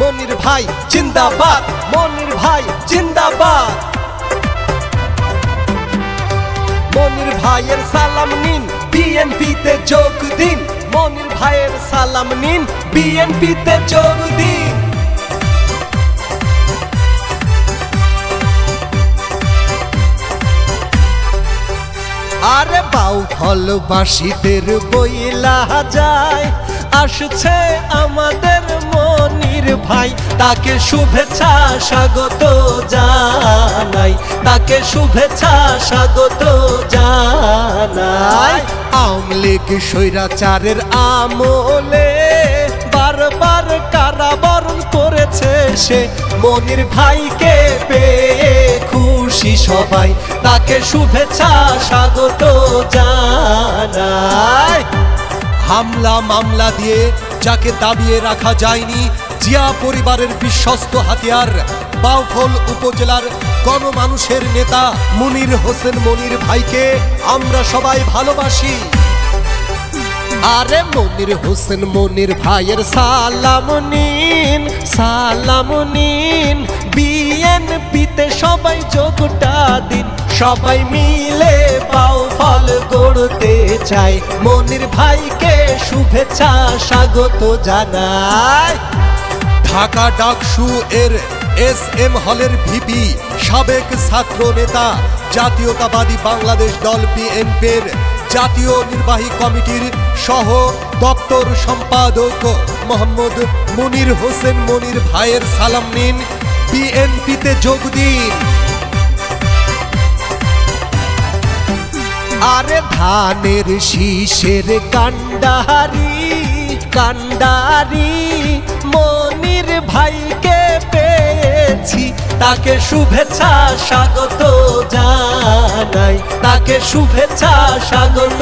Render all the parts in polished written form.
মনির ভাই জিন্দাবাদ, মনির ভাই জিন্দাবাদ। মনির ভাইয়ের সালাম নিন, বিএনপিতে যোগ দিন। মনির ভাইয়ের সালাম নিন, বিএনপিতে যোগ দিন। আরে বাউফলবাসীদের বইলা যায়, আসছে আমাদের মনির ভাই। তাকে শুভেচ্ছা স্বাগত জানাই, তাকে শুভেচ্ছা স্বাগত জানাই। আওয়ামী লীগ স্বৈরাচারের আমলে বারবার কারাবরণ করেছে সে। মনির ভাইকে পেয়ে খুশি সবাই, তাকে শুভেচ্ছা স্বাগত জানাই। হামলা মামলা দিয়ে যাকে দাবিয়ে রাখা যায়নি, জিয়া পরিবারের বিশ্বস্ত হাতিয়ার, বাউফল উপজেলার গণমানুষের নেতা মুনির হোসেন মনির ভাইকে আমরা সবাই ভালোবাসি। আরে মনির হোসেন মনির ভাইয়ের সালাম নিন, সালাম নিন। বিএনপিতে সবাই যোগটা দিন, সবাই মিলে বাউফল গড়তে চায়। মনির ভাইকে শুভেচ্ছা স্বাগত জানাই। ঢাকা ডাকসু এর SM হলের ভিপি, সাবেক ছাত্র নেতা, জাতীয়তাবাদী বাংলাদেশ দল বিএনপির জাতীয় নির্বাহী কমিটির সহ দপ্তর সম্পাদক মোহাম্মদ মুনির হোসেন মনির ভাইয়ের সালাম নিন, বিএনপিতে যোগ দিন। আরে ধানের শীষের কান্ডারি, কান্ডারি মনির ভাইকে পেয়েছি। তাকে শুভেচ্ছা স্বাগত জানাই, তাকে শুভেচ্ছা স্বাগত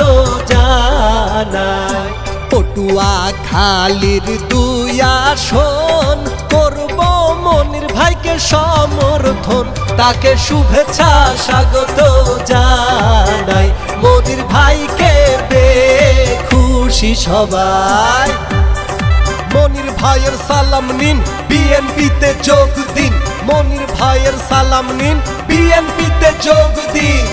জানাই। পটুয়াখালীর 2 আসন করব মনির ভাইকে সমর্থন, তাকে শুভেচ্ছা স্বাগত জানাই। মনির ভাইকে পেয়ে খুশি সবাই। মনির ভাইয়ের সালাম নিন, বিএনপিতে যোগ দিন। মনির ভাইয়ের সালাম নিন, বিএনপিতে যোগ দিন।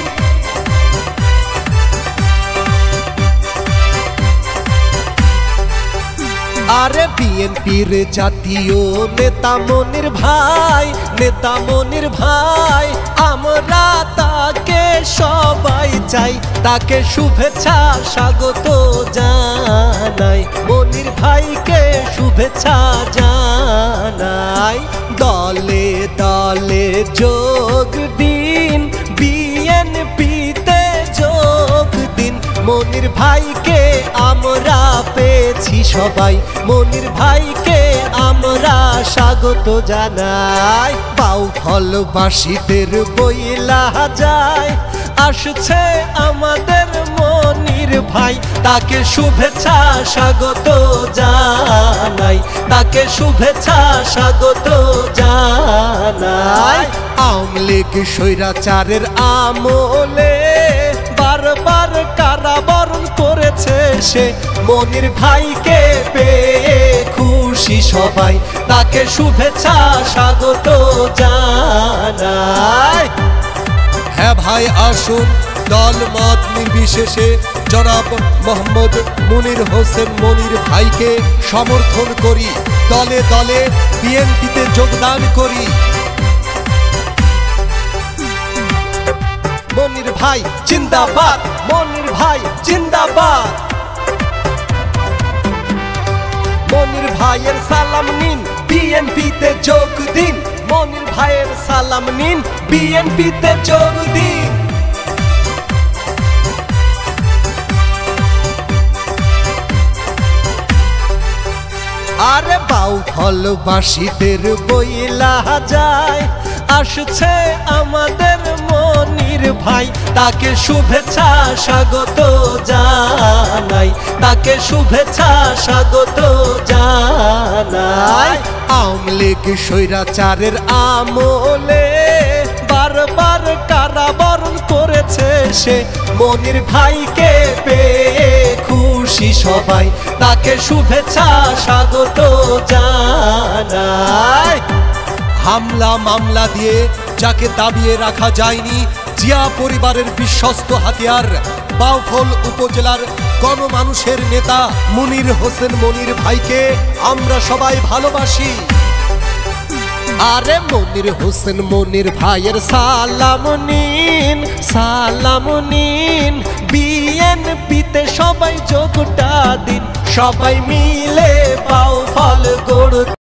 আরে বিএনপির জাতীয় নেতা মনির ভাই, নেতা মনির ভাই। আমরা তাকে সবাই চাই, তাকে শুভেচ্ছা স্বাগত জানাই। মনির ভাইকে শুভেচ্ছা জানাই। দলে দলে যোগ দিন, বিএনপিতে যোগ দিন। মনির ভাইকে আমরা পেয়েছি সবাই, মনির ভাইকে আমরা স্বাগত জানাই। বাউফলবাসীদের বইলা যায়, আসছে আমাদের মনির ভাই। তাকে শুভেচ্ছা স্বাগত জানাই, তাকে শুভেচ্ছা স্বাগত জানাই। আওয়ামী লীগ স্বৈরাচারের আমলে বারবার কারাবরণ করেছে সে। মনির ভাইকে পেয়ে খুশি সবাই, তাকে শুভেচ্ছা স্বাগত জানাই। হ্যাঁ ভাই আসুন, দল মত নির্বিশেষে জনাব মোহাম্মদ মুনির হোসেন মনির ভাইকে সমর্থন করি। দলে দলে বিএনপিতে যোগদান করি। মনির ভাই জিন্দাবাদ, মনির ভাই জিন্দাবাদ। মনির ভাইয়ের সালাম নিন, বিএনপিতে যোগ দিন। মনির ভাইয়ের সালাম নিন, বিএনপিতে যোগ দিন। আরে বাউফলবাসীদের বইলা যায়, আসছে আমাদের মনির ভাই। তাকে শুভেচ্ছা স্বাগত জানাই, তাকে শুভেচ্ছা স্বাগত জানাই। আওয়ামী লীগ স্বৈরাচারের আমলে বারবার কারাবরণ করেছে সে। মনির ভাইকে পেয়ে খুশি সবাই, তাকে শুভেচ্ছা স্বাগত জানাই। নাই। হামলা মামলা দিয়ে যাকে দাবিয়ে রাখা যায়নি, জিয়া পরিবারের বিশ্বস্ত হাতিয়ার বাউফল উপজেলার গণমানুষের নেতা মুনির হোসেন মনির ভাইকে আমরা সবাই ভালোবাসি। আরে মনির হোসেন মনির ভাইয়ের সালাম নিন, সালাম নিন। বিএনপিতে সবাই যোগটা দিন, সবাই মিলে বাউফল গড়